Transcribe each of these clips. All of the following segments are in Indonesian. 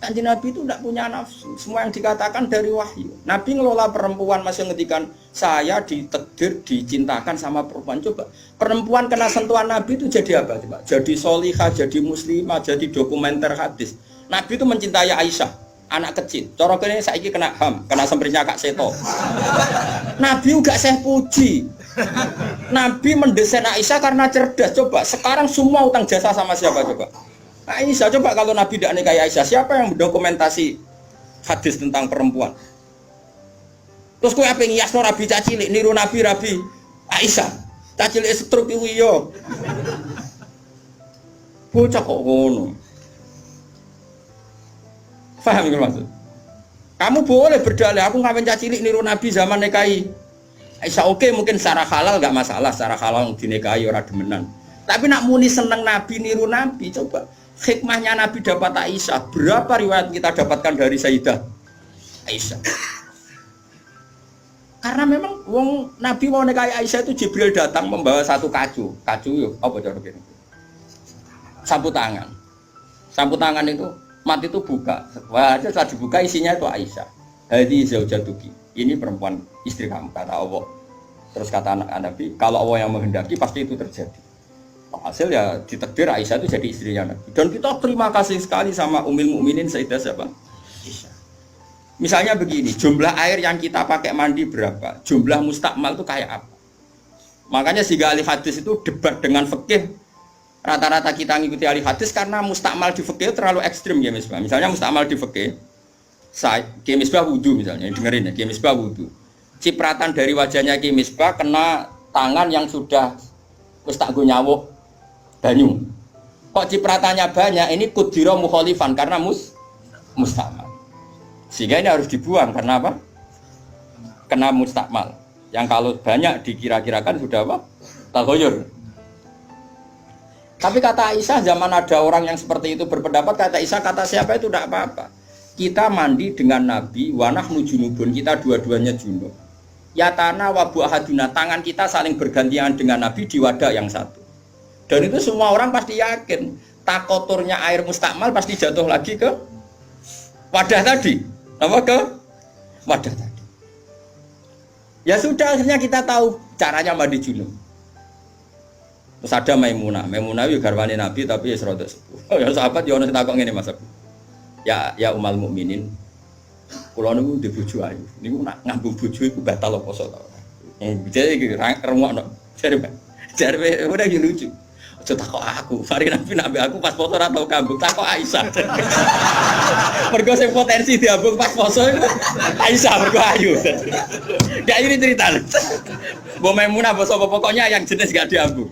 Kanjeng Nabi itu tidak punya nafsu. Semua yang dikatakan dari wahyu. Nabi ngelola perempuan masih ngendikan saya ditakdir dicintakan sama perempuan. Coba perempuan kena sentuhan Nabi itu jadi apa? Coba jadi solihah, jadi muslimah, jadi dokumenter hadis. Nabi itu mencintai Aisyah, anak kecil. Cara kene saiki kena HAM, kena semprinya Kak Seto. Nabi enggak saya puji. Nabi mendesain Aisyah karena cerdas. Coba sekarang semua utang jasa sama siapa coba? Aisyah. Coba kalau Nabi tidak nikahi Aisyah, siapa yang mendokumentasi hadis tentang perempuan? Terus kowe ape ngiasno Nabi cacilik niru Nabi Rabi Aisyah. Cacilik stroke iku yo. Bocah kok ngono. Paham nggih maksud? Kamu boleh berdalih aku ngawin cacilik niru Nabi zaman nikahi Aisyah. Oke, mungkin secara halal enggak masalah, secara halal dinikahi ora demenan. Tapi nak muni seneng Nabi niru Nabi, coba hikmahnya Nabi dapat Aisyah. Berapa riwayat kita dapatkan dari Sayyidah Aisyah? Karena memang wong Nabi mau nikahi Aisyah itu Jibril datang membawa satu kacu. Kacu yuk, apa cara begini? Sapu tangan. Sapu tangan itu mati itu buka. Wah, setelah dibuka isinya itu Aisyah. Hadi zaujatuki. Ini perempuan istri kamu kata Allah. Terus kata anak Nabi, kalau Allah yang menghendaki pasti itu terjadi. Hasil ya ditakdir Aisyah itu jadi istrinya Nabi. Dan kita terima kasih sekali sama Ummul Mukminin Sayyidah siapa? Aisyah. Misalnya begini, jumlah air yang kita pakai mandi berapa? Jumlah mustakmal itu kayak apa? Makanya sehingga ahli hadis itu debat dengan fikih. Rata-rata kita ngikuti ahli hadis karena mustakmal di fikih terlalu ekstrim ya Misbah. Misalnya mustakmal di fikih, Ki Misbah wudu misalnya, dengerin ya, Ki Misbah wudu. Cipratan dari wajahnya Ki Misbah kena tangan yang sudah wis tak go nyawuk banyu. Kok cipratannya banyak? Ini kudiro mukhalifan karena mustakmal. Sehingga ini harus dibuang karena apa? Kena mustakmal. Yang kalau banyak dikira-kirakan sudah apa? Taghayyur. Tapi kata Aisyah, zaman ada orang yang seperti itu berpendapat, kata Aisyah, kata siapa itu tidak apa-apa. Kita mandi dengan Nabi, wanah junubun, kita dua-duanya junub. Ya tanah wabu ahaduna, tangan kita saling bergantian dengan Nabi di wadah yang satu. Dan itu semua orang pasti yakin, tak kotornya air mustakmal pasti jatuh lagi ke wadah tadi. Apa ke wadah tadi? Ya sudah, akhirnya kita tahu caranya mandi junub. Terus ada Maimunah itu garwane Nabi tapi ya serodok sepuh. Ya sahabat ya ono sing takok ngene Mas. Ya Ummul Mukminin. Kula niku ndek bojo ayu. Niku nak ngambung bojo iku batal apa poso ta. Jadi iki rungokno. Jare udah lucu. Aja takok aku. Mari Nabi aku pas poso ora tau kambung, takok Aisyah. Mergo sing potensi diambung pas poso Aisyah mergo ayu. Gak ini cerita. Mbok Maimunah apa sapa pokoknya yang jenis gak diambung.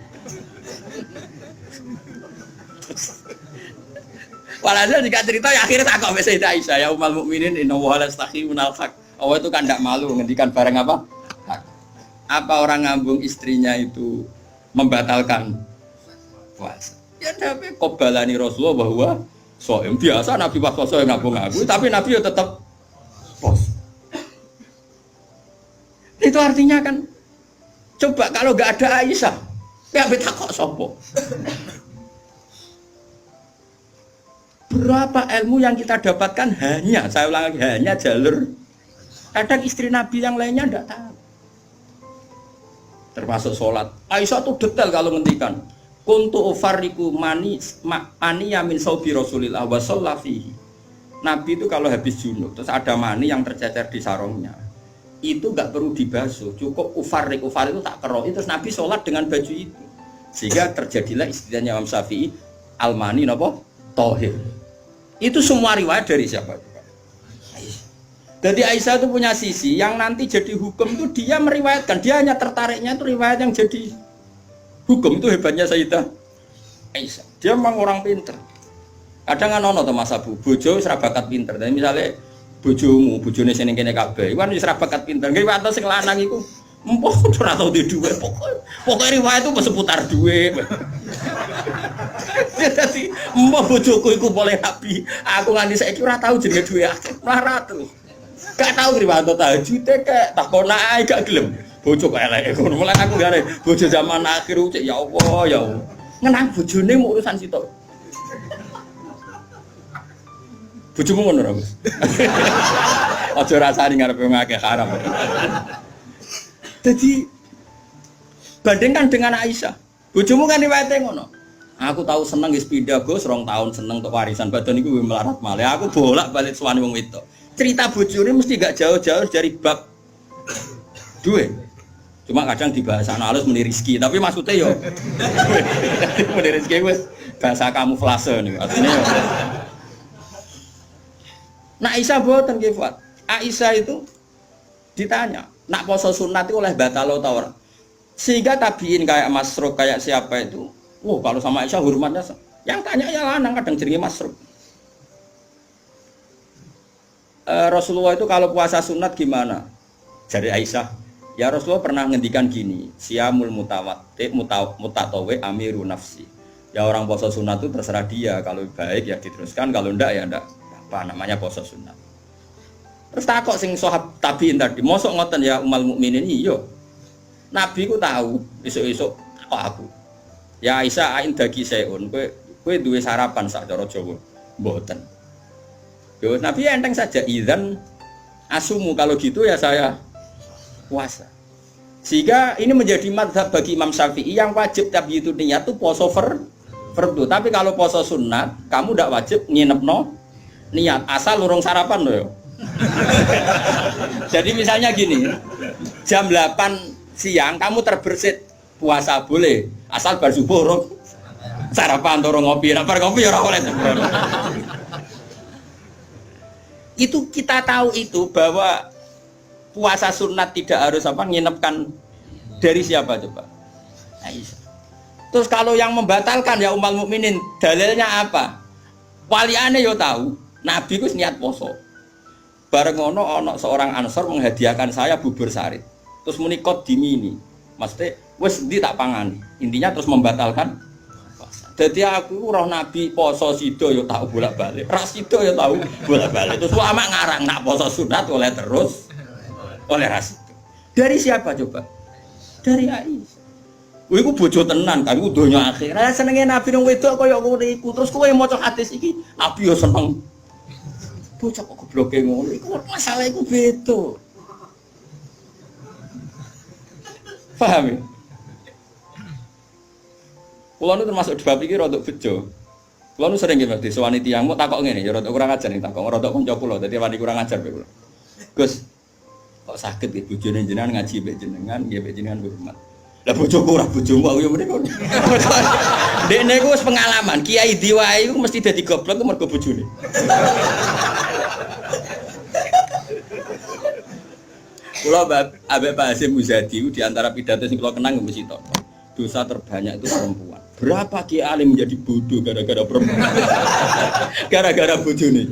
Walhasil jika cerita ya akhirnya tak kok Sayyidah Aisyah ya Ummul Mukminin inna wa la yastahi minal haq. Allah itu kan tidak malu ngendikan barang apa? Hak. Apa orang ngambung istrinya itu membatalkan puasa? Ya tapi qobalani Rasulullah bahwa shaim biasa Nabi pas puasa yang ngambung aku, tapi Nabi ya tetap puasa. Itu artinya kan coba kalau enggak ada Aisyah, ya takok sapa? Berapa ilmu yang kita dapatkan hanya, saya ulang lagi, hanya jalur. Kadang istri Nabi yang lainnya tidak tahu. Termasuk sholat. Aisyah tuh detail kalau ngendikan. Kuntu ufarriku ani yamin saubi Rasulillah wa shallafihi. Nabi itu kalau habis junub, terus ada mani yang tercecer di sarungnya. Itu enggak perlu dibasuh, cukup ufarrik itu tak keroi, terus Nabi sholat dengan baju itu. Sehingga terjadilah istilahnya Imam Syafi'i al-mani napa? Tohir. Itu semua riwayat dari siapa? Aisyah. Jadi Aisyah itu punya sisi yang nanti jadi hukum itu dia meriwayatkan, dia hanya tertariknya itu riwayat yang jadi hukum. Itu hebatnya Sayyidah Aisyah. Dia memang orang pinter. Kadang kan ono to Mas Abu, bojo wis ra bakat pinter. Tapi misale bojomu, bojone sing kene kabeh, iku kan wis ra bakat pinter. Nggih wae sing lanang iku empuk ora tau di duwe pokoke riwayat itu seputar duwe. Jadi mbah bojoku iku boleh Nabi. Aku nganti saiki ora tau jenenge duwe akeh. Melarat. Gak tau riwayat tahajud kek takon ae gak gelem. Bojo kok elek ngono. Mulane aku gare bojo zaman akhir cek ya Allah ya Allah. Ngenang bojone mau urusan sitok. Bojomu ngono ora, Gus? Aja rasani ngarepe wong akeh haram. Jadi bandingkan dengan Aisyah. Bojomu kan riwayate ngono. Aku tahu seneng wis pindah Gus, 2 tahun seneng untuk warisan badan iku melarat malih. Aku bolak-balik suwani wong wedok. Cerita bojone mesti gak jauh-jauh dari bab duit. Cuma kadang dibahas anak halus meni rezeki, tapi maksudnya yo meni rezeki wis bahasa kamuflase niku. Artinya yo. Nah Aisyah boten nggih, Fat. Aisyah itu ditanya, nak poso sunat itu oleh batalo ta ora? Sehingga tabiin kayak Masruq kayak siapa itu, kalau sama Aisyah hormatnya, yang tanya ya lanang kadang jenenge Masruq. Rasulullah itu kalau puasa sunat gimana? Dari Aisyah, ya Rasulullah pernah ngendikan gini, siyamul mutatawi amiru nafsi. Ya orang puasa sunat itu terserah dia, kalau baik ya diteruskan, kalau enggak ya enggak. Apa namanya puasa sunat. Terus takok sing sahabat tabiin tadi, mosok ngoten ya umal mukminin iya. Nabi ku tahu esuk-esuk kok aku. Ya Aisyah ain dagi seun, kowe duwe sarapan sak cara Jawa. Mboten. Yo Nabi enteng saja idzan asumu kalau gitu ya saya puasa. Sehingga ini menjadi mazhab bagi Imam Syafi'i yang wajib tapi itu niat tuh poso fardu. Tapi kalau poso sunat, kamu ndak wajib nginepno niat asal urung sarapan loh ya. Jadi misalnya gini, jam 8 siang kamu terbersit puasa boleh asal bar subuh urung sarapan atau ngopi. Nek bar ngopi ya ora oleh. Itu kita tahu itu bahwa puasa sunat tidak harus nginepkan dari siapa coba? Aisyah. Terus kalau yang membatalkan ya ummul mukminin, dalilnya apa? Waliane yo tahu. Nabi ku niat poso. Bareng ono seorang Ansor menghadiahkan saya bubur sarit. Terus muni kot dimini. Maksudnya wis ndi tak pangani. Intinya terus membatalkan puasa. Dadi aku roh Nabi poso sida yo tak bolak-balik. Ras sida yo tahu bolak-balik. Terus ulama ngarang nak poso sunat oleh terus oleh ras itu. Dari siapa coba? Dari Aisyah. Kowe iku bojo tenan, kan iku donya akhir. Senenge Nabi nang wedok kaya ngono iku. Terus kowe maca hadis iki, Nabi yo seneng. Bocah kok gobloke ngono iku masalah iku beda. Paham ya? Kulo nu termasuk bab iki rada bejo. Kulo nu sering nggih disowani tiyang mok takok ngene ya rada kurang ajar ning takok rada kanca kula dadi wani kurang ajar kowe kula. Gus, kok saged nggih bojone jenengan ngaji mbek jenengan nggih mbek jenengan hormat. Lah bojoku ora bojomu aku yo mriko. Dekne ku wis pengalaman, kiai diwae iku mesti dadi goblok ku mergo bojone. Kula Habib Pak Hasyim Muzadi di antara pidato sing kula kenang mesti to. Dosa terbanyak itu perempuan. Berapa kiai alim menjadi bodoh gara-gara perempuan? Gara-gara bojone.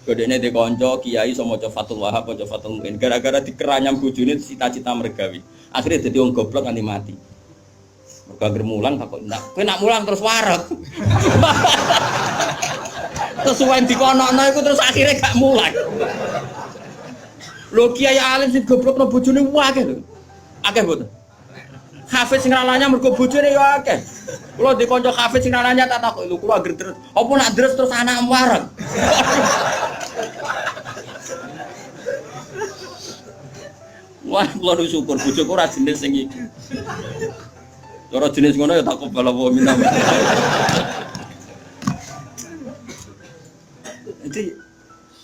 Kodene de kanca kiai iso maca Fathul Wahhab, maca Fathul Muin. Gara-gara dikeranyam bojone cita-cita mergawi. Akhirnya dadi wong goblok nganti mati. Mergo anggere mulang takok, "Ndak, kowe nak mulang terus wareg." Terus suwen dikonokno iku terus akhirnya gak mulang. Lho kiai alim sing goblokno bojone akeh lho. Akeh mboten. Hafiz sing ralanya mergo bojone ya akeh. Kula di kanca hafiz sing ralanya tak takoki, lho kula anggere apa nak deres terus anak wareg. Wah, kula syukur bojoku ora jenis sing iki. Ora jenis ngono ya tak kobal apa minta. Jadi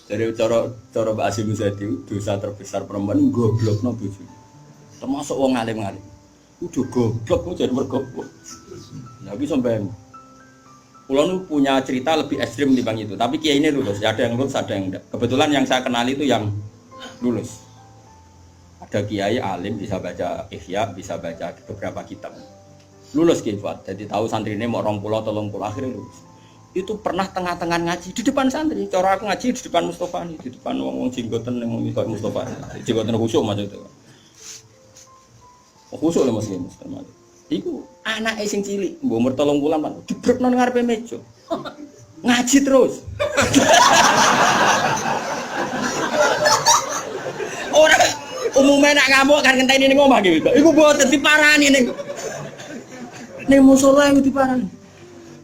dari cara Mbak Hasyim Muzadi dosa terbesar perempuan goblokno bojone. Termasuk wong alim-alim. Udah goblok jadi mergoblok. Nah, iki sampean. Kula nu punya cerita lebih ekstrim dibanding itu, tapi kiai ini lulus, ada yang lulus, ada yang enggak. Kebetulan yang saya kenal itu yang lulus. Ada kiai alim bisa baca Ihya, bisa baca beberapa kitab. Lulus kiai Fuad. Jadi tahu santrine mau 20 30 akhirnya lulus. Itu pernah tengah-tengah ngaji di depan santri. Cara aku ngaji di depan Mustofa nih, di depan wong jenggoten yang ngomong kayak Mustofa. Jenggoten khusyuk maksudnya. Khusyuk lho Mas Mustofa. Iku anake sing cilik, mbok umur 3 bulan Pak, dibrekno nang ngarepe meja. Ngaji terus. Ora umumnya nak ngamuk kan ngenteni ning omah iki. Iku mboten diparani ning musala iku diparani.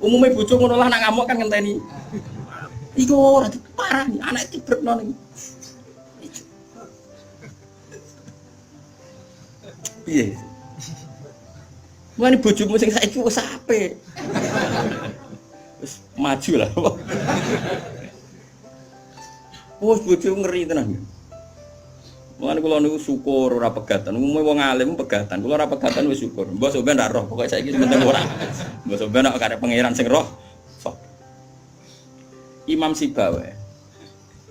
Umumnya bojo ngono lah nak ngamuk kan ngenteni. Iku ora parah nih, anak dibrekno ning. Piye? Mane bojomu sing saiki wis apik. Wis maju lah. Wes bojo ngeri tenan. Mulane kula niku syukur ora pegatan. Umume wong alim pegatan. Kula ora pegatan wis syukur. Mbok sampean ndak roh, pokoke saiki penting ora. Mbok sampean nek karep pangeran sing roh. Sok. Imam Sibawa.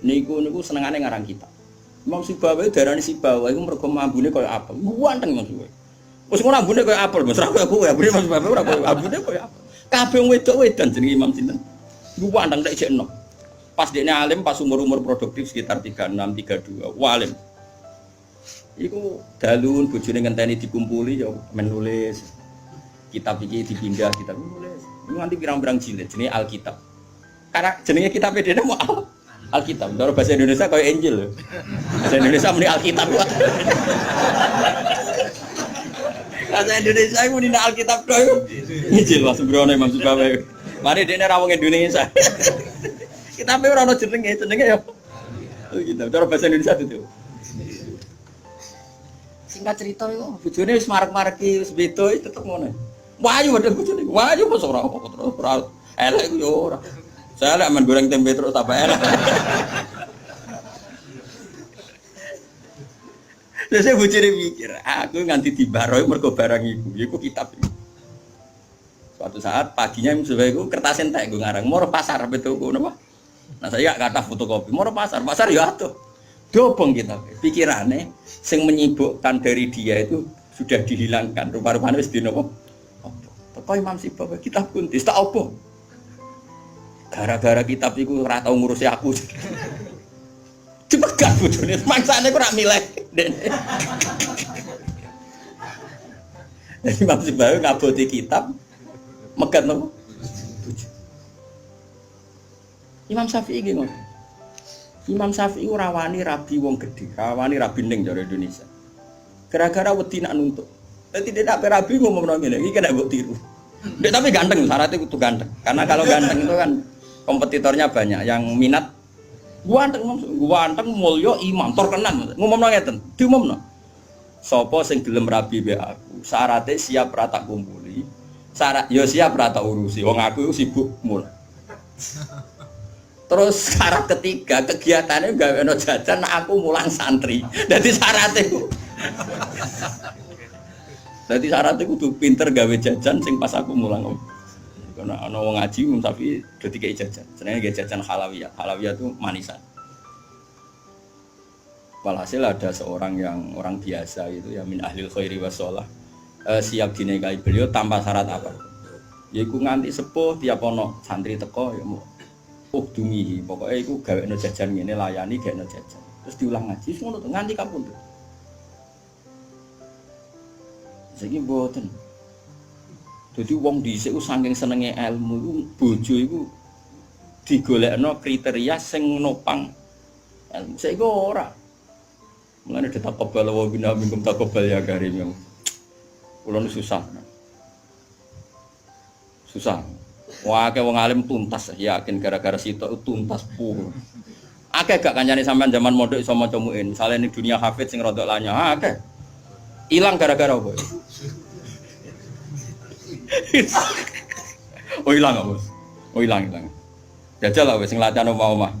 Niku senengane ngarang kitab. Imam Sibawa darani Sibawa iku mergo ambune koyo apel. Ganteng Mas kowe. Wis ngono ambune koyo apel, Mas. Ora koyo kowe, ambune Mas Sibawa ora koyo ambune koyo apel. Kabeh wong wedok-wedan jenenge Imam sinten. Iku ganteng tek jek enom. Pas dekne alim pas umur-umur produktif sekitar 36, 32. Walim. Iku dalun bojone ngenteni dikumpuli ya menulis. Kitab iki dipindah kitab nulis. Iku nganti pirang-pirang jilid jenenge Alkitab. Karena jenenge kitab dene mau Alkitab. Cara bahasa Indonesia kayak Injil lho. Bahasa Indonesia muni Alkitab. Bahasa Indonesia muni Alkitab tok iku. Injil Mas Brono Imam Sibawa. Mari dene ra wong Indonesia. Kitabe ora ono jenenge ya. Alkitab. Cara bahasa Indonesia itu. Singkat cerita iku bojone wis marek-mareki wis beda tetep ngono. Wayu padha bojone. Wayu mos ora terus ora elek yo ora. Saya lek men goreng tempe terus tambah elek. Terus saya bojone mikir, aku nganti dibaroi mergo barang iku kitab iku. Suatu saat paginya Sibawa iku kertas entek nggo ngarang, moro pasar betul napa? Nah saya gak kata fotokopi, moro pasar ya atuh. Dobong kita, pikirannya sing menyibukkan dari dia itu sudah dihilangkan. Rupa-rupanya wis dinopo. Teko Imam Sibawa kitab kuntis tak opo. Gara-gara kitab iku ora tau ngurusi aku. Dipegat bojone, mangsane kok ora milih. Jadi Imam Sibawa ngaboti kitab megat nopo? Imam Syafi'i iki ngono. Imam Syafi'i rawani rabi wong gedhe, rawani rabi ning jare Indonesia. Gara-gara wedi nak nuntut. Dadi tidak rabi ngomong ngene, iki kena mbok tiru. Ndek tapi ganteng, syaratnya kudu ganteng. Karena kalau ganteng itu kan kompetitornya banyak yang minat. Ganteng mulya imam terkenal. Ngomongno ngeten, diumumno. Sapa sing gelem rabi mbek aku, syaratnya siap ra tak kumpuli. Syarat ya siap ra tak urusi. Wong aku sibuk mul. Terus syarat ketiga kegiatannya gawe ono jajan aku mulang santri. Dadi syaratnya ku. Dadi syaratnya kudu pinter gawe jajan sing pas aku mulang. Karena ana wong ngaji tapi do dikei jajan. Jenenge gawe jajan halawiyah. Halawiyah itu manisan. Walhasil ada seorang yang orang biasa itu ya min ahlil khairi wassalah. Siap dinikahi beliau tanpa syarat apa. Yaiku nganti sepuh tiap ono santri teko ya mau dumihi, pokoknya itu gawe no jajan ngene layani gawe no jajan. Terus diulang ngaji ngono to nganti kapundhut. Saiki mboten. Dadi wong dhisik saking senenge ilmu iku bojo iku digolekno kriteria sing nopang ilmu. Saiki ora. Mulane ditakobal wa bina minkum takobal ya karim. Kulo susah. Susah. Wah, kayak wong alim tuntas, yakin gara-gara sitok tuntas pur. Akeh gak kancane sampean zaman mondok iso maca muin. Misale ning dunia hafid sing rodok lanya, akeh. Ilang gara-gara apa? Oh ilang apa, Bos? Oh ilang. Jajal lah wis sing latihan omah-omah.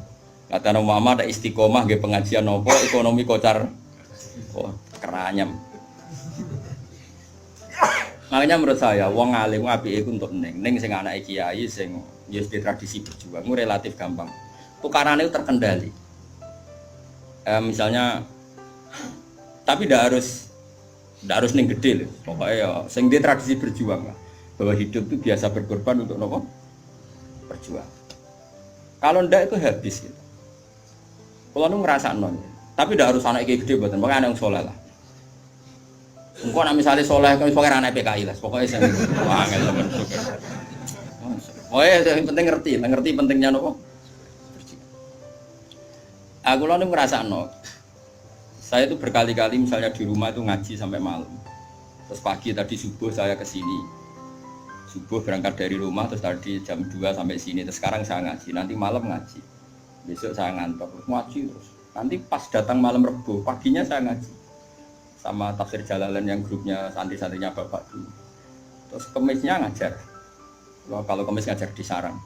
Latihan omah ada istiqomah nggih pengajian apa ekonomi kocar. Oh, keranyam. Makanya menurut saya, wong alim apike iku untuk ning sing anake kiai sing ya di tradisi berjuang itu relatif gampang. Tukarannya itu terkendali. Misalnya, tapi tidak harus ning gede loh. Pokoknya ya, sing di tradisi berjuang lah. Bahwa hidup itu biasa berkorban untuk nopo berjuang. Kalau ndak itu habis gitu. Kalau nu ngerasa non, tapi tidak harus anak kiai gede buatan. Pokoknya anak yang soleh lah. Engkau nak misalnya soleh, kau pokoknya anak PKI lah, pokoknya saya angel teman. Pokoknya yang penting ngerti pentingnya nopo. Aku lalu ngerasa no, saya itu berkali-kali misalnya di rumah itu ngaji sampai malam. Terus pagi tadi subuh saya kesini, Subuh berangkat dari rumah terus tadi jam 2 sampai sini, terus sekarang saya ngaji, nanti malam ngaji. Besok saya ngantor terus ngaji terus. Nanti pas datang malam Rebo, paginya saya ngaji. Sama tafsir Jalalain yang grupnya santri-santrinya Bapak dulu. Terus Kemisnya ngajar. Kalau Kemis ngajar di Sarang.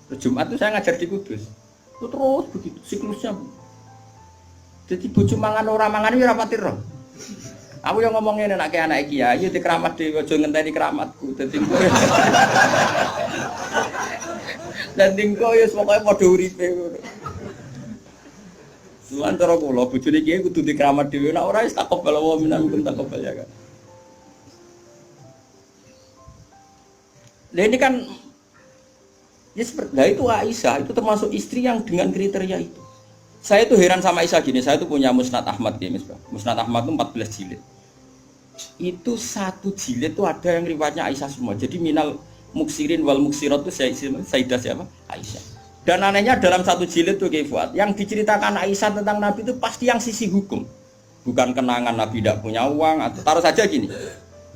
Terus Jumat itu saya ngajar di Kudus. Itu terus begitu siklusnya. Jadi bojo mangan ora mangan iki ora pati roh. Aku yang ngomongin anak kiai di keramat dhewe aja ngenteni keramatku. Dadi kowe. Dan dingko ya pokoke padha uripe ngono. Suwan cara kula bojone kiai kudu di keramat dhewe nek ora wis takobal wa minkum takobal ya kan. Nah ini kan ya seperti itu Aisyah itu termasuk istri yang dengan kriteria itu. Saya itu heran sama Aisyah gini, saya itu punya Musnad Ahmad ya, Musnad Ahmad itu 14 jilid. Itu satu jilid itu ada yang riwayatnya Aisyah semua. Jadi minal muksirin wal muksirat itu Sayyidah siapa? Aisyah. Dan anehnya dalam satu jilid itu Fuad, yang diceritakan Aisyah tentang Nabi itu pasti yang sisi hukum. Bukan kenangan Nabi tidak punya uang atau taruh saja gini.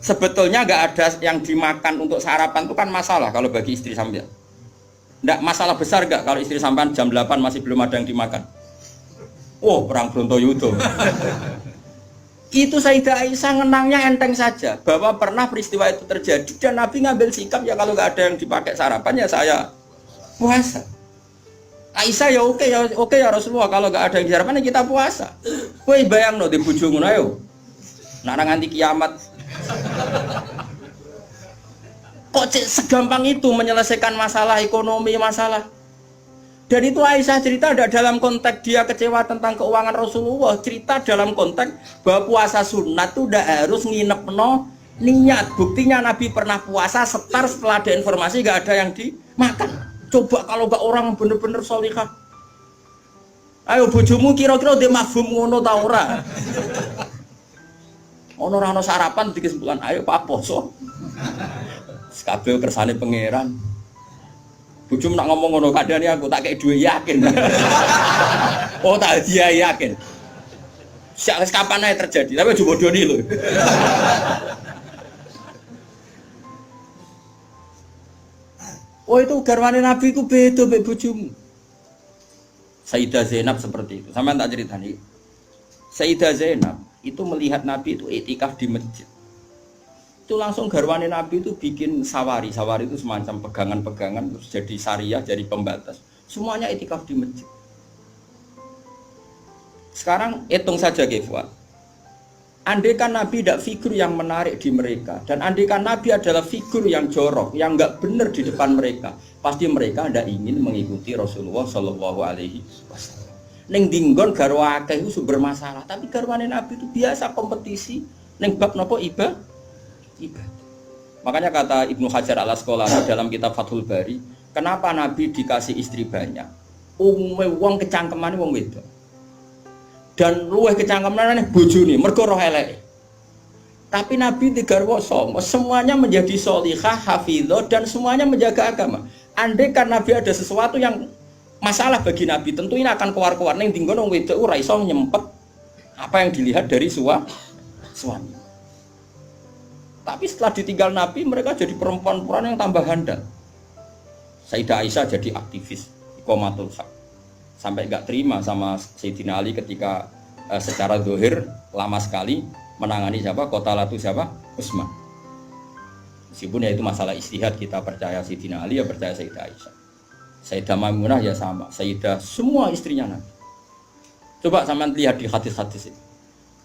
Sebetulnya nggak ada yang dimakan untuk sarapan itu kan masalah kalau bagi istri sampean. Nggak masalah besar nggak kalau istri sampean jam 8 masih belum ada yang dimakan. Oh, perang Brontoyudo. Itu Sayyidah Aisyah ngenangnya enteng saja bahwa pernah peristiwa itu terjadi dan Nabi ngambil sikap ya kalau nggak ada yang dipakai sarapan ya saya puasa. Aisyah ya oke ya Rasulullah kalau nggak ada yang sarapan ya kita puasa. Kowe bayangno di bojo ngono ayo. Nak nganti kiamat. Kok segampang itu menyelesaikan masalah ekonomi masalah. Dan itu Aisyah cerita ada dalam konteks dia kecewa tentang keuangan Rasulullah, cerita dalam konteks bahwa puasa sunat itu udah harus nginep niat. Buktinya Nabi pernah puasa setar setelah ada informasi gak ada yang dimakan. Coba kalau gak orang bener-bener sholihah. Ayo bojomu kira-kira dia mafhum ngono ta ora? Ono ora ono sarapan di kesimpulan ayo Pak poso. Kabeh kersane pangeran. Bujum nak ngomong ngono kadane aku tak kei duwe yakin. Oh tak dia yakin. Sak kapan ae terjadi, tapi aja bodoni lho. Oh itu garwane Nabi ku beda mbek bojomu. Sayyidah Zainab seperti itu. Sampeyan tak ceritani. Sayyidah Zainab itu melihat Nabi itu iktikaf di masjid. Itu langsung garwane Nabi itu bikin sawari itu semacam pegangan-pegangan terus jadi syariah, jadi pembatas. Semuanya iktikaf di masjid. Sekarang hitung saja Fuad. Andaikan Nabi tidak figur yang menarik di mereka dan andaikan Nabi adalah figur yang jorok, yang enggak benar di depan mereka, pasti mereka tidak ingin mengikuti Rasulullah Shallallahu Alaihi Wasallam. Neng dinggon garwa akeh itu bermasalah, tapi garwane Nabi itu biasa kompetisi. Neng bab nopo ibadah. Makanya kata Ibnu Hajar al-Asqalani dalam kitab Fathul Bari, kenapa Nabi dikasih istri banyak? Umume wong kecangkemane wong wedok. Dan luwih kecangkemane bojone mergo roh eleke. Tapi Nabi digarwa songo, semuanya menjadi sholihah, hafizah dan semuanya menjaga agama. Andai kan Nabi ada sesuatu yang masalah bagi Nabi, tentu ini akan keluar-keluar ning dinggon wong wedok ora iso nyempet apa yang dilihat dari suami. Tapi setelah ditinggal Nabi, mereka jadi perempuan-perempuan yang tambah handal. Sayyidah Aisyah jadi aktivis, iqamatul haq. Sampai nggak terima sama Sayyidina Ali ketika secara zahir lama sekali menangani siapa? Qatalatu siapa? Utsman. Meskipun ya itu masalah ijtihad, kita percaya Sayyidina Ali ya percaya Sayyidah Aisyah. Sayyidah Maimunah ya sama, Sayyidah semua istrinya Nabi. Coba sampean lihat di hadis-hadis itu.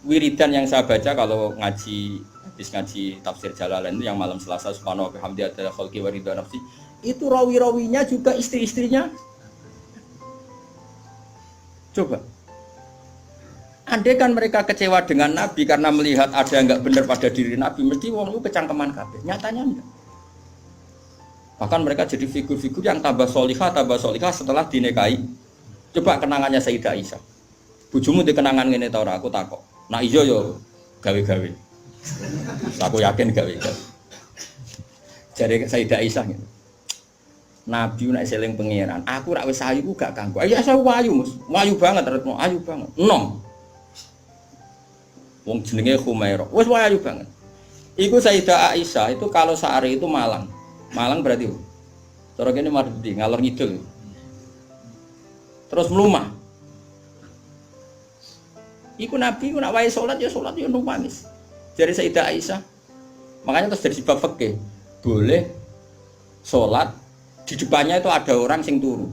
Wiridan yang saya baca kalau habis ngaji tafsir Jalalain itu yang malam Selasa subhanahu wa bihamdihi adada khalqi wa ridha nafsi, itu rawi-rawinya juga istri-istrinya. Coba andai kan mereka kecewa dengan Nabi karena melihat ada yang enggak benar pada diri Nabi, mesti wong itu kecangkeman kabeh. Nyatanya enggak. Bahkan mereka jadi figur-figur yang tambah solihah setelah dinikahi. Coba kenangannya Sayyidah Aisyah. Bojomu di kenangan ngene ta ora? Aku takok. Nah iya yo gawe-gawe. Aku yakin gawe-gawe. Jadi Sayyidah Aisyah gitu. Nabi nek seling pangeran, aku rak wis ayu gak kanggo. Ya saya wayu, Mas. Wayu banget, ayu banget. Enom. Wong jenenge Khumairah. Wis wayu banget. Iku Sayyidah Aisyah itu kalau sehari itu malang. Malang berarti. Cara kene Mardi ngalor ngidul. Terus melumah. Iku Nabi ku nak wae salat ya nangis. Dari Sayyidah Aisyah. Makanya terus dari bab fikih boleh salat di depannya itu ada orang sing turu.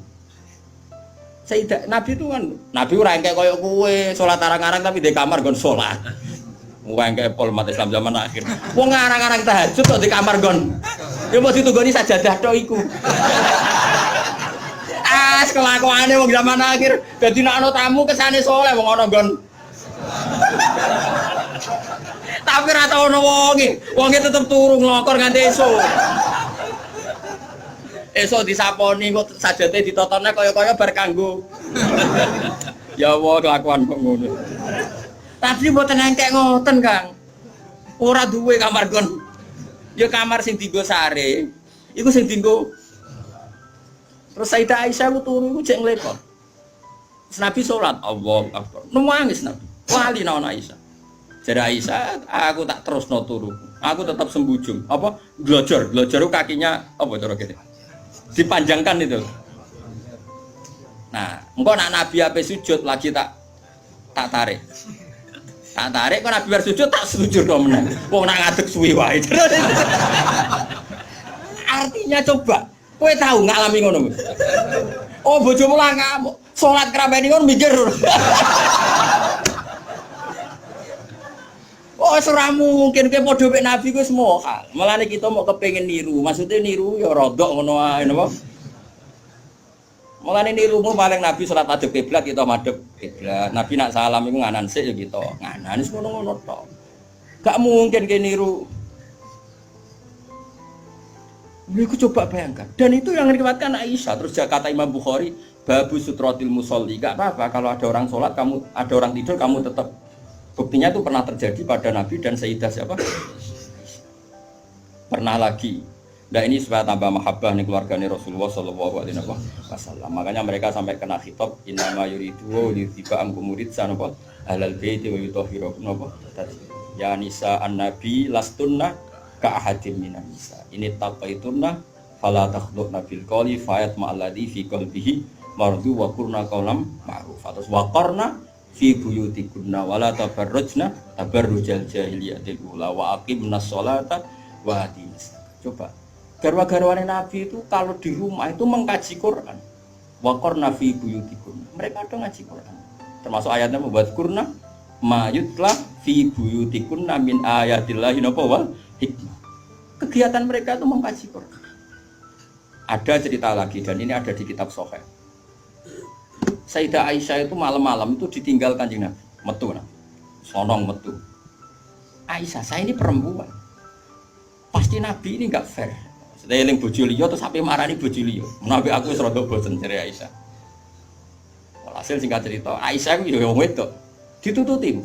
Sayyidah Nabi itu kan Nabi ora engke koyo kowe salat arang-arang tapi di kamar nggon salat. Wong engke pol umat Islam zaman akhir. Wong arang-arang tahajud kok di kamar nggon. Ya mau ditunggoni sajadah tok iku. Kelakuane wong zaman akhir dadi nek ana tamu kesane saleh wong ana nggon. Tapi ra tau ono wonge tetep turu nglokor nganti esuk. Esuk disaponi kok sajate ditotone kaya-kaya bar kanggo. Ya Allah kelakuan kok ngono. Tapi mboten engkek ngoten, Kang. Ora duwe kamar kon. Ya kamar sing dienggo sare. Iku sing dienggo. Terus Sayyidah Aisyah ku turu iku jek nglekor. Nabi salat, Allahu Akbar. Nangis Nabi. Wali naon Aisyah. Jadi Aisyah, aku tak terusno turu. Aku tetap sembujung. Apa? Glojor kakinya apa cara kene? Dipanjangkan itu. Nah, engko nak Nabi ape sujud lagi tak tarik. Tak tarik kok Nabi bar sujud tak sujud kok meneh. Wong nak ngadeg suwi wae. Artinya coba, kowe tahu ngalami ngono. Oh, bojomu lah ngamuk. Salat krabeni ngono mikir. Oh, ora mungkin kowe padha mek Nabi ku semua. Mulane kita mau kepengin niru. Maksudnya niru ya rodok ngono ae napa. Mulane niru paling Nabi salat madhep kiblat kita madhep kiblat. Nabi nak salam iku nganan sik ya kita. Nganan wis ngono-ngono tok. Gak mungkin kowe niru. Iku coba bayangkan. Dan itu yang diriwayatkan Aisyah. Terus kata Imam Bukhari, babu sutratil musolli. Gak apa-apa kalau ada orang sholat, ada orang tidur, kamu tetap. Buktinya itu pernah terjadi pada Nabi dan Sayyidah siapa? Pernah lagi. Nah ini supaya tambah mahabbah nih keluarganya Rasulullah Shallallahu Alaihi Wasallam. Makanya mereka sampai kena khitab innama yuridu liyuthiba ankum ridsan apa ahlal baiti wa yutahhirakum apa ya nisa an-nabi lastunna ka ahadim minan nisa. Ini taqaitunna fala takhduqna bil qawli fayat ma'alladhi fi qalbihi mardu wa qurna qawlam ma'ruf. Terus wa qarna fi buyutikunna wala tabarrujna tabarrujal jahiliyatil ula wa aqimnas sholata wa atimis. Coba garwa-garwane Nabi itu kalau di rumah itu mengkaji Quran. Wa qarna fi buyutikunna. Mereka ada ngaji Quran. Termasuk ayatnya membuat kurna ma yutla fi buyutikunna min ayatillahi wal hikmah. Kegiatan mereka itu mengkaji Quran. Ada cerita lagi dan ini ada di kitab Sahih. Sayyidah Aisyah itu malam-malam itu ditinggal Kanjeng Nabi, metu nah. Sonong metu. Aisyah, saya ini perempuan. Pasti Nabi ini enggak fair. Saya eling bojo liya terus sampai marani bojo liya. Nabi aku wis rada bosen jare Aisyah. Walhasil singkat cerita, Aisyah ku yo wong wedok. Ditututi.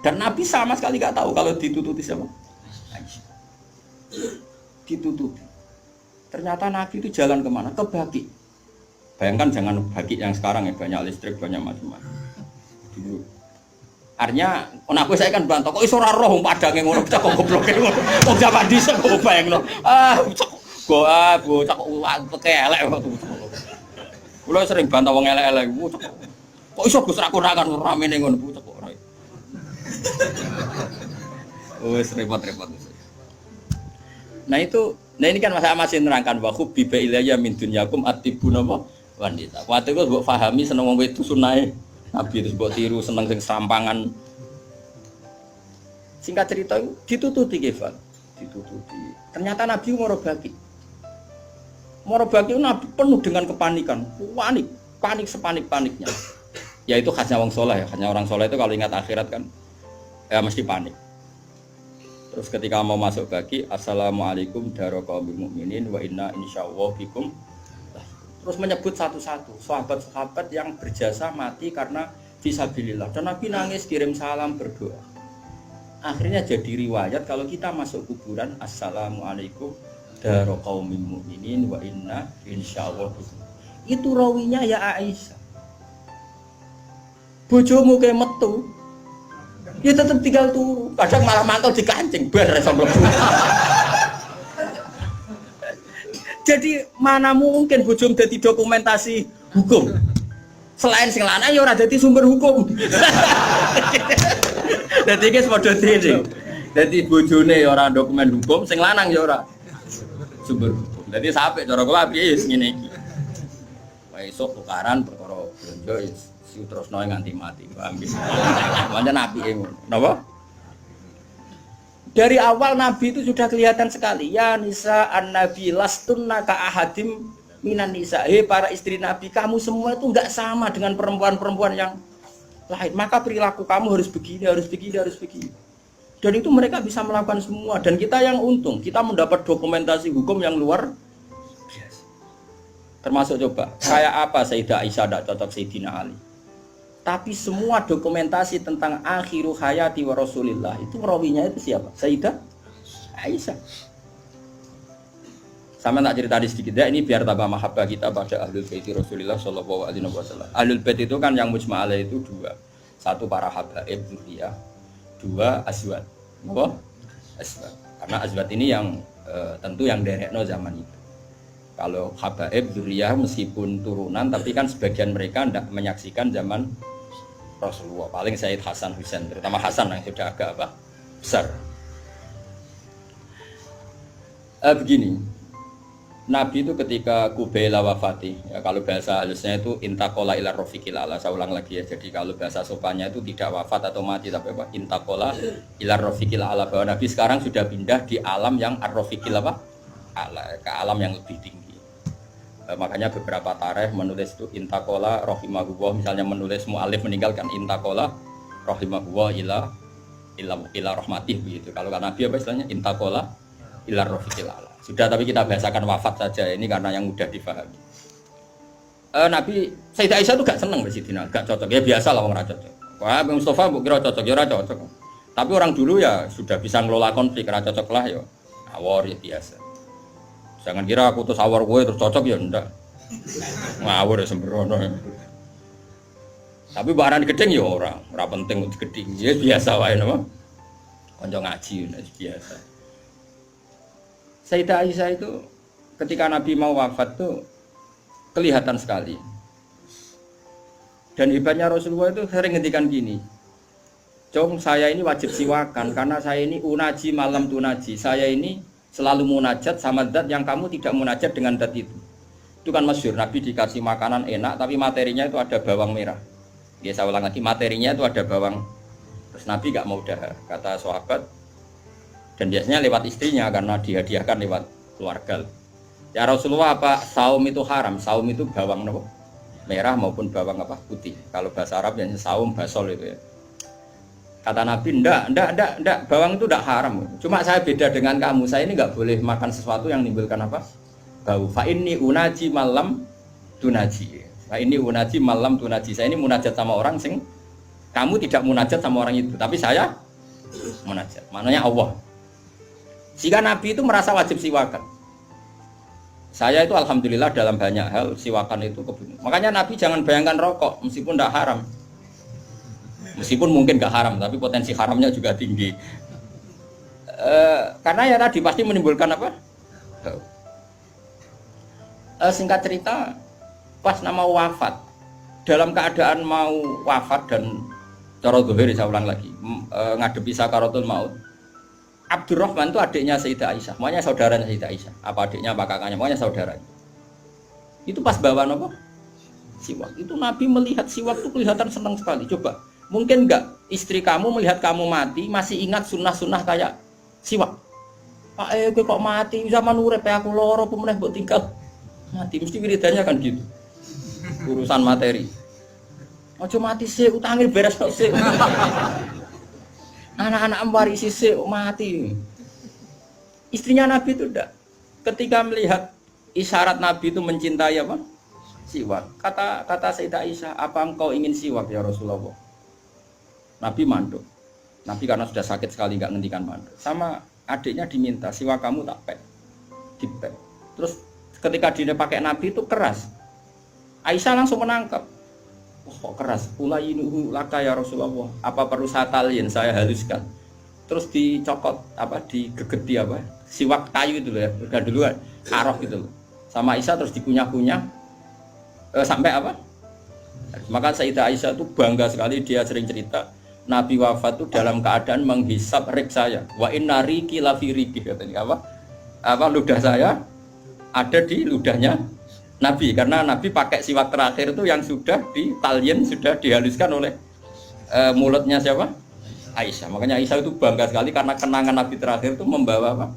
Dan Nabi sama sekali enggak tahu kalau ditututi siapa? Aisyah. Ditututi. Ternyata Nabi itu jalan kemana? Ke Baqi. Bayangkan jangan Baqi yang sekarang ya, banyak listrik, banyak macam-macam. Dulu. Artinya, aku saya kan bantah, kok iso ora roh padange ngono, kok goblok ngono. Wong zaman dhisik kok bayangno. Bocah kok elek waktu. Kula sering bantah wong elek-elek, kok iso Gus ra kurangan ramene ngono bocah kok ora. Wes repot-repot. Nah ini kan masih nerangkan waktu biba ilayya min dunyakum atibun apa wanita. Waktu itu mbok pahami seneng wong wedok sunahe Nabi terus mbok tiru seneng sing sampangan. Singkat cerita ditututi Kefal, ditututi. Ternyata Nabi Morobaki Nabi penuh dengan kepanikan, panik sepanik-paniknya. Ya itu khasnya wong soleh ya, khasnya orang soleh itu kalau ingat akhirat kan ya mesti panik. Terus ketika mau masuk Baqi, assalamualaikum daraqaumil mukminin wa inna insyaallah bikum. Terus menyebut satu-satu sahabat-sahabat yang berjasa mati karena fisabilillah. Dan Nabi nangis kirim salam berdoa. Akhirnya jadi riwayat kalau kita masuk kuburan assalamualaikum daraqaumil mukminin wa inna insyaallah bikum. Itu rawinya ya Aisyah. Bojomu ke metu. Ya tetap tinggal turu. Kadang malah mantel dikancing bar iso mlebu. Jadi mana mungkin bojomu dadi dokumentasi hukum. Selain sing lanang ya ora dadi sumber hukum. Dadi iki padha dene. Dadi bojone ya ora dokumen hukum, sing lanang ya ora sumber hukum. Dadi sampe cara kula piye ngene iki. Wae esuk tukaran perkara blonjo terusno nganti mati, paham nggih. Pancen apike ngono. Napa? Dari awal Nabi itu sudah kelihatan sekali. Ya nisa an-nabi lastunna ka ahadim minan nisa. Hei para istri Nabi, kamu semua itu enggak sama dengan perempuan-perempuan yang lain. Maka perilaku kamu harus begini, harus begini, harus begini. Dan itu mereka bisa melakukan semua. Dan kita yang untung, kita mendapat dokumentasi hukum yang luar biasa. Termasuk coba, kayak apa Sayyidah Aisyah tidak cocok Sayyidina Ali. Tapi semua dokumentasi tentang akhiru hayati wa Rasulillah itu rawinya itu siapa? Sayyidah Aisyah. Sama tak cerita sedikit ya, ini biar tambah mahabbah kita pada Ahlul Bait Rasulillah sallallahu alaihi wasallam. Ahlul Bait itu kan yang mujma' alaih itu dua. Satu para habaib dzurriyyah, dua azwat. Apa? Azwat. Karena azwat ini yang tentu yang derekno zaman itu. Kalau habaib dzurriyyah meskipun turunan tapi kan sebagian mereka tidak menyaksikan zaman Rasulullah, paling Sayyid Hasan Husain, terutama Hasan yang sudah agak besar. Begini, Nabi itu ketika Kubaila wafati, ya, kalau bahasa halusnya itu intakola ila rofiqil ala, saya ulang lagi ya. Jadi kalau bahasa sopannya itu tidak wafat atau mati, tapi apa? Intakola ila rofiqil ala, bahwa Nabi sekarang sudah pindah di alam yang ar-rofiqil ala, ke alam yang lebih tinggi. Makanya beberapa tarikh menulis itu intakola rahimahullah, misalnya menulis mu'alif meninggalkan intakola rahimahullah ila rahmatih begitu. Kalau Nabi apa istilahnya intakola ila rafiqil ala. Sudah, tapi kita bahasakan wafat saja ini karena yang mudah difahami. Nabi Sayyidah Aisyah itu gak seneng Sayyidina, gak cocok. Ya biasa lah orang cocok. Wah, Bang Mustafa mbok kira cocok, ya ora cocok. Tapi orang dulu ya sudah bisa ngelola konflik, ora cocok lah ya. Awor ya biasa. Jangan kira aku terus awar gue terus cocok ya ndak. Ngawur ya sembrono. Tapi barang gedeng ya ora penting untuk gedeng. Ya biasa wae napa. Kanca ngaji ya biasa. Sayyidah Aisyah itu ketika Nabi mau wafat tuh kelihatan sekali. Dan hebatnya Rasulullah itu sering ngendikan gini. Jong saya ini wajib siwakan karena saya ini unaji malam tunaji. Saya ini selalu munajat sama zat yang kamu tidak munajat dengan zat itu. Itu kan masyhur, Nabi dikasih makanan enak tapi materinya itu ada bawang merah. Dia saya ulang lagi, materinya itu ada bawang. Terus Nabi gak mau dahar, kata sahabat. Dan biasanya lewat istrinya karena dihadiahkan lewat keluarga. Ya Rasulullah, apa saum itu haram? Saum itu bawang merah maupun bawang putih. Kalau bahasa Arab yang saum basol itu ya. Kata Nabi, enggak, bawang itu enggak haram. Cuma saya beda dengan kamu, saya ini enggak boleh makan sesuatu yang menimbulkan bau. Fa inni unaji malam tunaji. Fa inni unaji malam tunaji. Saya ini munajat sama orang sing kamu tidak munajat sama orang itu, tapi saya munajat. Maknanya Allah. Jika Nabi itu merasa wajib siwakan. Saya itu alhamdulillah dalam banyak hal siwakan itu kebutuhan. Makanya Nabi jangan bayangkan rokok meskipun enggak haram. Meskipun mungkin gak haram, tapi potensi haramnya juga tinggi. Karena ya tadi pasti menimbulkan singkat cerita, pas nama wafat, dalam keadaan mau wafat dan cara zuhir, saya ulang lagi, ngadepi sakaratul maut. Abdurrahman itu adiknya Sayyidah Aisyah, makanya saudaranya Sayyidah Aisyah. Apa adiknya, apa kakaknya, makanya saudaranya. Itu pas bawa siwak. Itu Nabi melihat siwak itu kelihatan senang sekali. Coba. Mungkin enggak istri kamu melihat kamu mati masih ingat sunnah-sunnah kayak siwak. Pak gue kok mati zaman urip aku loro pemeneh mbok tinggal mati, mesti wiridannya kan gitu. Urusan materi. Ojo mati sih, utangnya beres kok sih. Anak-anak warisi sih mati. Istrinya Nabi itu enggak. Ketika melihat isyarat Nabi itu mencintai siwak. Kata Sayyidah Aisyah, apa engkau ingin siwak ya Rasulullah? Nabi manduk. Nabi karena sudah sakit sekali nggak ngendikan manduk. Sama adiknya diminta, siwak kamu tak pek. Dipek. Terus ketika dia pakai Nabi itu keras. Aisyah langsung menangkap. kok keras. Ulayinuhu laka ya Rasulullah. Apa perlu saya talien, saya haluskan. Terus dicokot digegeti siwak kayu itu loh ya. Udah duluan arok gitu loh. Sama Aisyah terus dikunyah-kunyah sampai Maka Sayyidah Aisyah itu bangga sekali, dia sering cerita Nabi wafat itu dalam keadaan menghisap rik saya. Wa inna riki lafi riki katanya ludah saya ada di ludahnya Nabi, karena Nabi pakai siwak terakhir itu yang sudah ditalien, sudah dihaluskan oleh mulutnya siapa? Aisyah. Makanya Aisyah itu bangga sekali karena kenangan Nabi terakhir itu membawa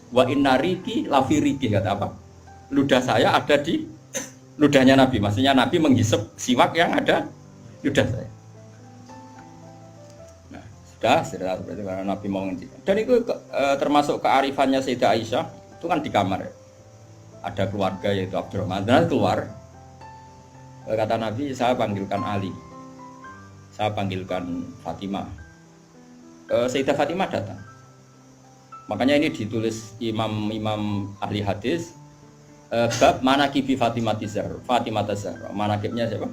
wa inna riki lafi riki kata ludah saya ada di ludahnya Nabi. Maksudnya Nabi menghisap siwak yang ada ludah saya. Nah, sudah berarti karena Nabi mau menghentikan. Dan itu termasuk kearifannya Sayyidah Aisyah, itu kan di kamar ya. Ada keluarga yaitu Abdurrahman, dan keluar kata Nabi, saya panggilkan Ali, saya panggilkan Fatimah. Sayyidah Fatimah datang. Makanya ini ditulis imam ahli hadis bab manaqibi Fatimah Zahra. Manaqibnya siapa?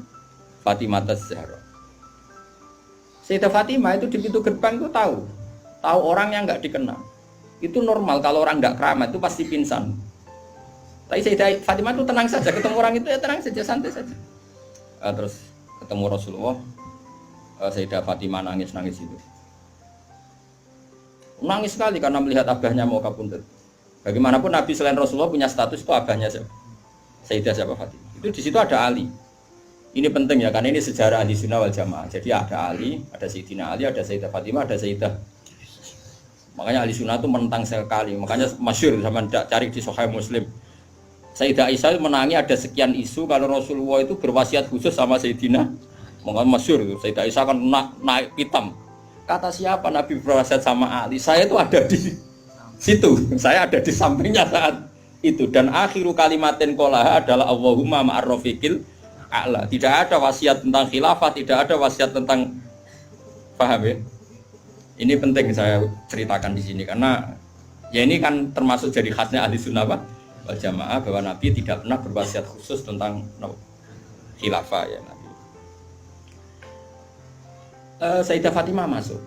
Fatimah Zahra. Sayyidah Fatimah itu di pintu gerbang itu tahu orang yang nggak dikenal. Itu normal, kalau orang nggak keramat itu pasti pingsan. Tapi Sayyidah Fatimah itu tenang saja, ketemu orang itu ya tenang saja, santai saja. Terus ketemu Rasulullah, Sayyidah Fatimah nangis itu. Nangis sekali karena melihat abahnya mau kabundut. Bagaimanapun Nabi selain Rasulullah punya status itu abahnya siapa? Sayyidah siapa? Fatimah. Itu di situ ada Ali. Ini penting ya, karena ini sejarah ahli sunnah wal jamaah. Jadi ada Ali, ada Sayyidina Ali, ada Sayyidah Fatimah, ada Sayyidah. Makanya ahli sunnah itu menentang sekali. Makanya masyhur sama cari di Sahih Muslim. Sayyidah Aisyah menangi ada sekian isu kalau Rasulullah itu berwasiat khusus sama Sayyidina. Makanya masyhur itu Sayyidah Aisyah kan naik pitam. Kata siapa Nabi berwasiat sama Ali? Saya itu ada di situ. Saya ada di sampingnya saat itu. Dan akhiru kalimatin qolaha adalah Allahumma ma'ar rafiqil a'la. Tidak ada wasiat tentang khilafah, tidak ada wasiat tentang, paham ya? Ini penting saya ceritakan di sini karena ya ini kan termasuk jadi khasnya ahli sunnah wal jamaah, bahwa Nabi tidak pernah berwasiat khusus tentang khilafah ya Nabi. Sayyidah Fatimah masuk.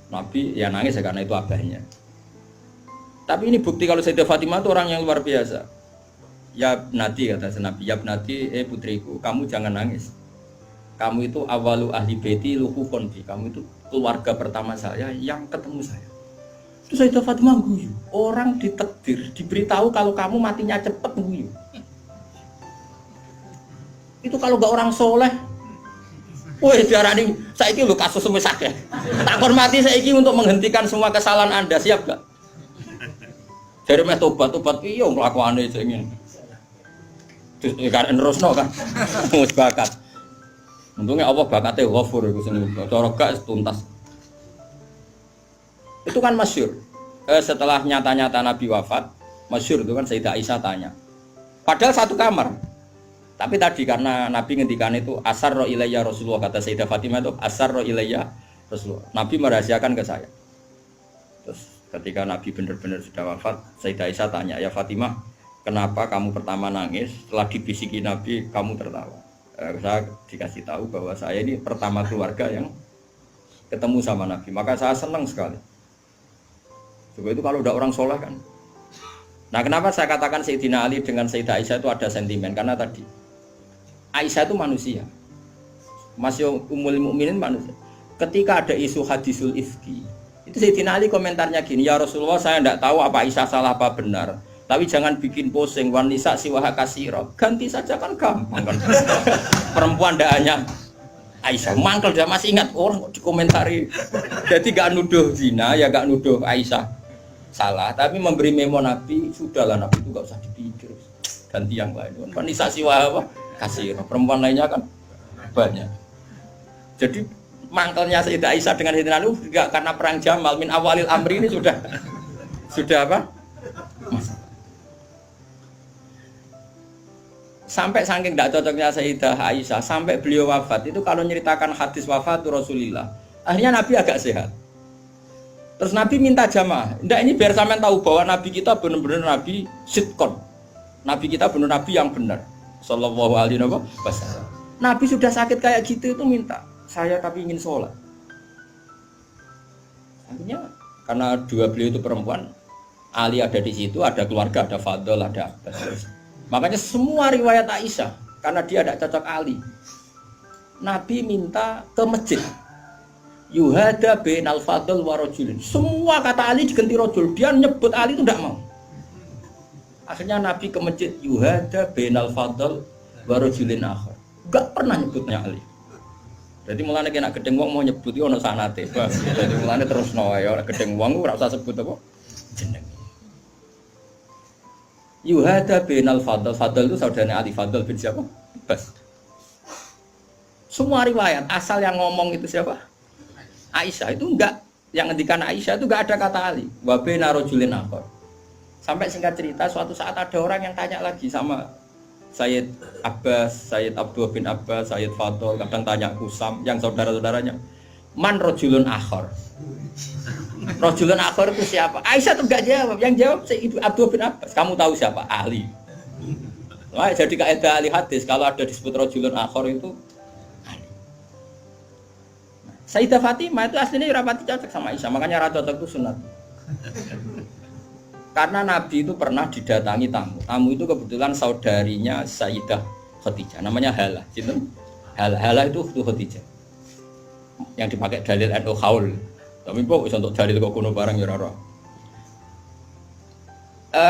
Nabi ya nangis ya karena itu abahnya. Tapi ini bukti kalau Sayyidah Fatimah itu orang yang luar biasa. Ya Nati kata Nabi, ya Nati, putriku, kamu jangan nangis. Kamu itu awalu ahli baiti luhukon bi. Kamu itu keluarga pertama saya yang ketemu saya. Terus Sayyidah Fatimah guyu. Orang ditakdir, diberitahu kalau kamu matinya cepet guyu. Itu kalau gak orang soleh. Woi diarani saiki lho kasus semesak ya. Tak hormati saiki untuk menghentikan semua kesalahan Anda, siap gak? Dari meh tobat iya nglakuane sing terus kan nerusno kan. Wis bakat. Untungnya Allah bakatnya ghafur iku sing cara gak tuntas. Itu kan masyhur. Setelah nyata-nyata Nabi wafat, masyhur itu kan Sayyidah Aisyah tanya. Padahal satu kamar. Tapi tadi karena Nabi ngendikan itu asarra ilayya Rasulullah, kata Sayyidah Fatimah itu asarra ilayya Rasulullah. Nabi merahasiakan ke saya. Terus ketika Nabi benar-benar sudah wafat, Sayyidah Aisyah tanya, "Ya Fatimah, kenapa kamu pertama nangis? Setelah dibisiki Nabi kamu tertawa?" Saya dikasih tahu bahwa saya ini pertama keluarga yang ketemu sama Nabi. Maka saya senang sekali. Coba itu kalau udah orang soleh kan. Nah kenapa saya katakan Sayyidina Ali dengan Sayyidah Aisyah itu ada sentimen? Karena tadi Aisyah itu manusia, masih umul mukminin manusia. Ketika ada isu hadisul ifki, itu Sayyidina Ali komentarnya gini, ya Rasulullah saya tidak tahu apa Aisyah salah apa benar, tapi jangan bikin pusing, wanisa siwaha kasiro, ganti saja kan gampang kan. Perempuan tidak hanya Aisyah, mangkel dia masih ingat orang kok dikomentari. Jadi gak nuduh zina ya gak nuduh Aisyah salah, tapi memberi memo Nabi, sudahlah Nabi itu gak usah dipikir, ganti yang lain. Wanisa siwaha apa? Kasih perempuan lainnya kan banyak. Jadi mangkelnya Sayyidah Aisyah dengan Sayyidina Ali enggak karena perang Jamal, min awalil amri ini sudah apa? Masalah. Sampai saking tidak cocoknya Sayyidah Aisyah, sampai beliau wafat itu kalau nyeritakan hadis wafat Rasulullah, akhirnya Nabi agak sehat. Terus Nabi minta jamaah. Enggak, ini biar sampean tahu bahwa Nabi kita benar-benar Nabi sidqon. Nabi kita benar Nabi yang benar. Sallallahu alaihi wasallam. Nabi sudah sakit kayak gitu itu minta, saya tapi ingin sholat. Akhirnya karena dua beliau itu perempuan, Ali ada di situ, ada keluarga, ada Fadl, ada Abbas. Makanya semua riwayat Aisyah, karena dia tidak cocok Ali, Nabi minta ke masjid. Yuhada bin al-Fadl wa rajulin. Semua kata Ali diganti rajul. Dia nyebut Ali itu tidak mau. Akhirnya Nabi ke masjid. Yuhada bin al-Fadl wa rajulin akhar. Enggak pernah nyebutnya Ali. Jadi mulane kena gedeng wong mau nyebut iki ana sanate. Jadi mulane terus wae ora gedeng wong ora usah sebut apa jeneng. Yuhada bin al-Fadl. Fadl itu saudaranya Ali. Fadl bin siapa? Bas. Semua riwayat asal yang ngomong itu siapa? Aisyah. Itu enggak, yang ngendikan Aisyah itu enggak ada kata Ali. Wa baina rajulin akhar. Sampai singkat cerita suatu saat ada orang yang tanya lagi sama Sayyid Abbas, Sayyid Abdullah bin Abbas, Sayyid Fadl, kadang tanya Kusam yang saudara-saudaranya. Man rajulun akhar. Rajulun akhar itu siapa? Aisyah tuh enggak jawab. Yang jawab Sayyid Abdullah bin Abbas. Kamu tahu siapa? Ali. Wah, jadi kaidah ahli hadis kalau ada disebut rajulun akhar itu Sayyidah Fatimah itu aslinya rapati cocok sama Aisyah, makanya rata cocok itu sunat. Karena Nabi itu pernah didatangi tamu. Tamu itu kebetulan saudarinya Sayyidah Khadijah, namanya Halah. Itu Halah itu Khadijah. Yang dipakai dalil NU Haul. Tapi kok untuk dalil kok kuno barang ya ora.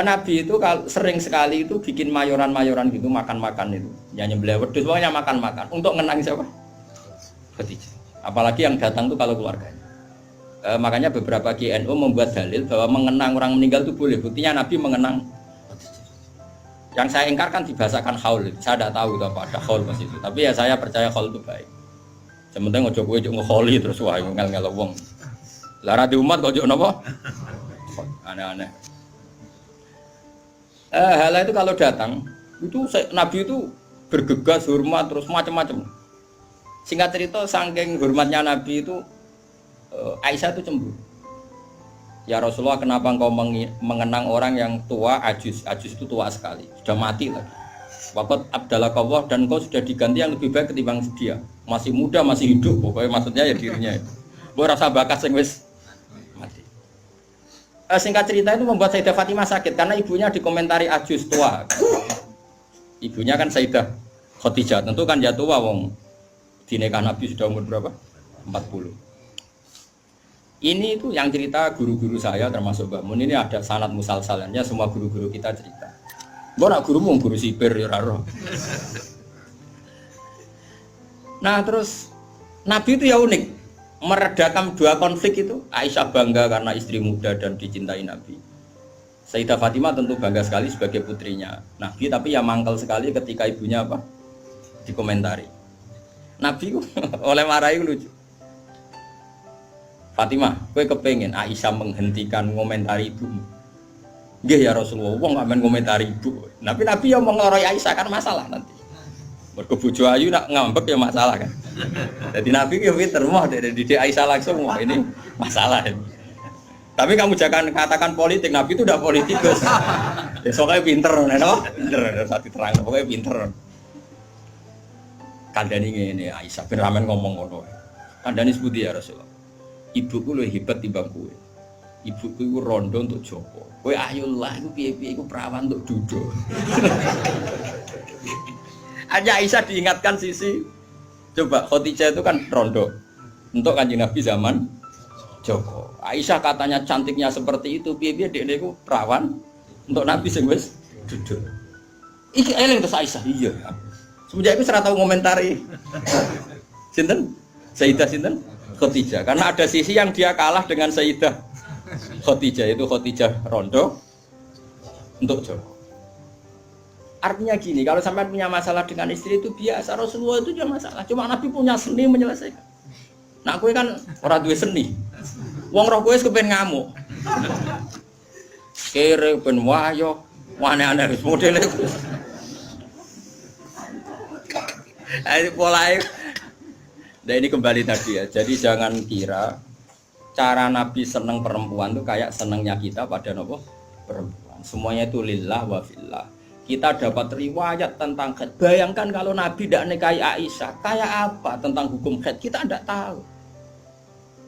Nabi itu sering sekali itu bikin mayoran-mayoran gitu, makan-makan itu. Nyanyi nyembelih wedhus pokoknya makan-makan untuk ngenang siapa? Khadijah. Apalagi yang datang itu kalau keluarganya. Makanya beberapa GNU membuat dalil bahwa mengenang orang meninggal itu boleh. Buktinya Nabi mengenang. Yang saya ingkarkan dibahasakan haul. Saya tidak tahu apa ada haul pas itu. Tapi ya saya percaya haul itu baik. Sementara ojo kowe ojo ngkholi terus wae ngel-ngel wong. Lah ra di umat kok ojo napa? Aneh-aneh. Halah itu kalau datang itu Nabi itu bergegas hormat terus macam-macam. Singkat cerita, saking hormatnya Nabi itu Aisyah itu cemburu. Ya Rasulullah, kenapa engkau mengenang orang yang tua, ajus itu tua sekali, sudah mati lagi. Waqat abdalakallah, dan engkau sudah diganti yang lebih baik ketimbang dia. Masih muda, masih hidup, pokoknya maksudnya ya dirinya itu. Boleh rasa bakat sing wis mati. Singkat cerita itu membuat Sayyidah Fatimah sakit karena ibunya dikomentari ajus tua. Ibunya kan Sayyidah Khadijah, tentu kan ya tua wong. Di nikah Nabi sudah umur berapa? 40. Ini itu yang cerita guru-guru saya termasuk Mbak Mun, ini ada sanad musalsalannya, semua guru-guru kita cerita. Mbak nak gurumu guru sipir ya raro. Nah terus Nabi itu ya unik, meredakan dua konflik itu. Aisyah bangga karena istri muda dan dicintai Nabi. Sayyidah Fatimah tentu bangga sekali sebagai putrinya Nabi, tapi ya mangkel sekali ketika ibunya apa? Dikomentari. Nabi oleh marahi lucu. Fatimah, kowe kepengen Aisyah menghentikan komentari ibumu? Nggih ya Rasulullah, wong gak men komentari ibu. Tapi Nabi yang mengloroi Aisyah kan masalah nanti. Mergo bojo ayu nak ngambek ya masalah kan. Jadi Nabi ki pinter moh dari didik Aisyah langsung wah ini masalah ini. Tapi kamu jangan katakan politik, Nabi itu udah politikus. Besoknya pinter, no? Pinter, satu terang, pokoknya pinter. Kandani ngene Aisyah ben ramen ngomong ngono. Kandani sebuti ya Rasulullah. Ibuku luwih hebat timbang kowe. Ibuku iku rondo untuk Joko. Kowe ayolah iku piye-piye iku perawan untuk Dudo. Hanya Aisyah diingatkan sisi coba Khadijah itu kan rondo untuk Kanjeng Nabi zaman Joko. Aisyah katanya cantiknya seperti itu, piye-piye dekne iku perawan untuk Nabi sing wis Dudo. Iki eling terus Aisyah iya. Semenjak itu saya tahu komentari sinten Sayyidah sinten Khadijah, karena ada sisi yang dia kalah dengan Sayyidah Khadijah, itu Khadijah rondo untuk Joko. Artinya gini, kalau sampai punya masalah dengan istri itu biasa, Rasulullah itu juga masalah, cuma Nabi punya seni menyelesaikan. Nah kowe kan ora duwe seni, wong roh kowe kepen ngamuk kere ben wayo aneh-aneh modele. Ini polanya. Nah ini kembali tadi ya. Jadi jangan kira cara Nabi seneng perempuan itu kayak senengnya kita pada nopo perempuan. Semuanya itu lillah wa fillah. kita dapat riwayat tentang haid. Bayangkan kalau Nabi tidak nikahi Aisyah, kayak apa tentang hukum haid? Kita tidak tahu.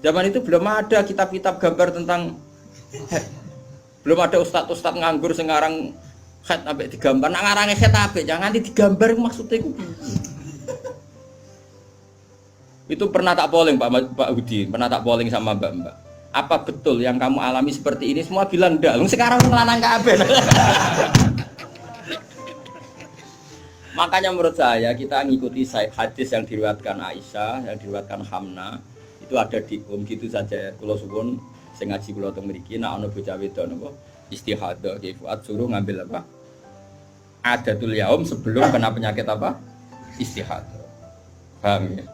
Zaman itu belum ada kitab-kitab gambar tentang haid. Belum ada ustadz-ustadz nganggur sekarang haid sampai digambar. Nak ngarangnya haid apa? Jangan digambar maksudnya itu. Itu pernah tak polling Pak Hudi, pernah tak polling sama Mbak. Apa betul yang kamu alami seperti ini? Semua bilang enggak. Sekarang ngelanang kabeh. Makanya menurut saya kita ngikuti hadis yang diriwayatkan Aisyah, yang diriwayatkan Hamna, itu ada di gitu saja. Kula suwun sing ngaji kula teng mriki nek ana bocah wedok napa istihadah ki fuat suruh ngambil apa? Adatul yaum sebelum kena penyakit apa? Istihadah. Paham ya?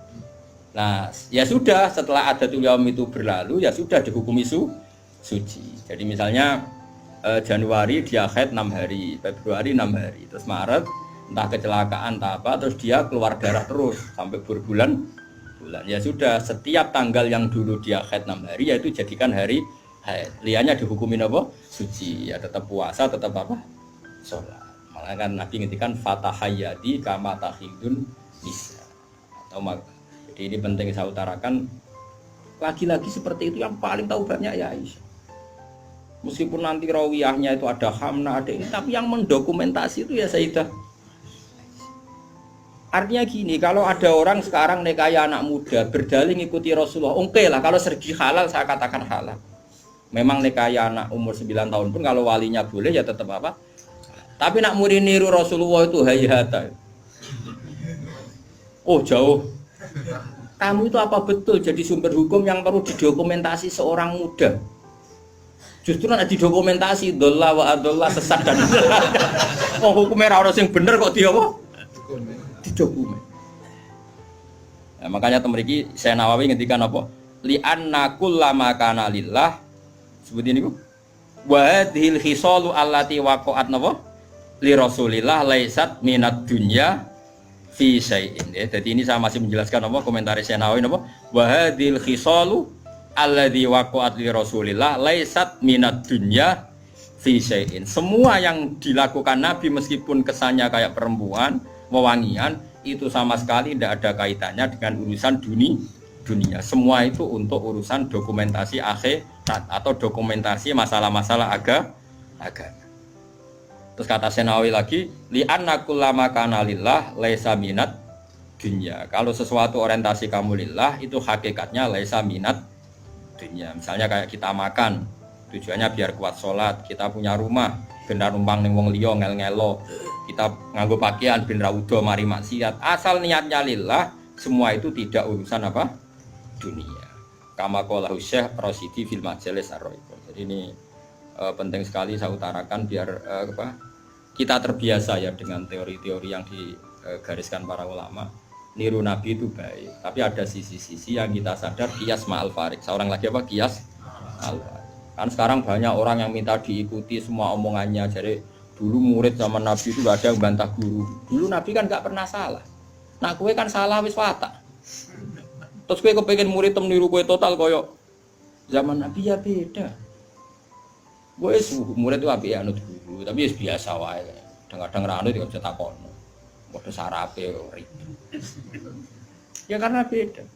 Nah, ya sudah setelah adatul yaum itu berlalu ya sudah dihukumi suci. Jadi misalnya Januari dia haid 6 hari, Februari 6 hari, terus Maret entah kecelakaan entah apa terus dia keluar darah terus sampai berbulan. Ya sudah setiap tanggal yang dulu dia haid 6 hari yaitu jadikan hari haid. Liannya dihukumin apa? Suci. Ya tetap puasa, tetap apa? Sholat. Malah kan Nabi ngintikan fatahayyadi kama tahidun nisa. Atau jadi ini penting saya utarakan, lagi-lagi seperti itu yang paling tahu banyak ya Aisyah. Meskipun nanti rawiyahnya itu ada Hamna, ada ini, tapi yang mendokumentasi itu ya Sayyidah. Artinya gini, kalau ada orang sekarang nikahi anak muda, berdalih ngikuti Rasulullah, oke lah, kalau segi halal saya katakan halal. Memang nikahi anak umur 9 tahun pun kalau walinya boleh ya tetap apa. Tapi nak murid niru Rasulullah itu hayata. Oh jauh. Kamu itu apa betul jadi sumber hukum yang perlu didokumentasi seorang muda? Justru nak didokumentasi dolla wa adolla sesat dan oh hukumnya orang yang bener kok dia apa? Didokumen. Nah, makanya temeriki saya Nawawi ngendikan apa? Li anna kullama kana lillah seperti ini Bu. Wa hadhil khisalu allati waqa'at napa? Li Rasulillah laisat minad dunya fi syai'in. Jadi ini saya masih menjelaskan apa komentar saya Nawawi apa? Wa hadhil khisalu alladzi waqa'at li Rasulillah laisat minad dunya fi syai'in. Semua yang dilakukan Nabi meskipun kesannya kayak perempuan, wewangian, itu sama sekali tidak ada kaitannya dengan urusan dunia. Semua itu untuk urusan dokumentasi akhirat atau dokumentasi masalah-masalah agama. Terus kata Senawi lagi, li'anna kullama kana lillah laisa minat dunya. Kalau sesuatu orientasi kamu lillah itu hakikatnya laisa minat dunya. Misalnya kayak kita makan, tujuannya biar kuat sholat. Kita punya rumah, benar numpang ning wong liya ngel-ngelo. Kita nganggo pakaian ben ra udo mari maksiat. Asal niatnya lillah, semua itu tidak urusan apa? Dunia. Kama qala Syekh Rasidi fil Majalis Ar-Ra'iqah. Jadi ini penting sekali saya utarakan biar kita terbiasa ya dengan teori-teori yang digariskan para ulama. Niru Nabi itu baik, tapi ada sisi-sisi yang kita sadar qiyas ma'al farik. Seorang lagi apa? Qiyas ma'al farik. Kan sekarang banyak orang yang minta diikuti semua omongannya. Jadi dulu murid zaman Nabi itu gak ada yang bantah guru. Dulu Nabi kan gak pernah salah. Nah kowe kan salah wis watak. Terus kowe kepengin murid tem niru kowe total koyo zaman Nabi ya beda. Gue murid itu api anut guru, tapi biasa wae. Kadang-kadang ranut tidak bisa takon. Waduh sarape ribet. Ya karena beda.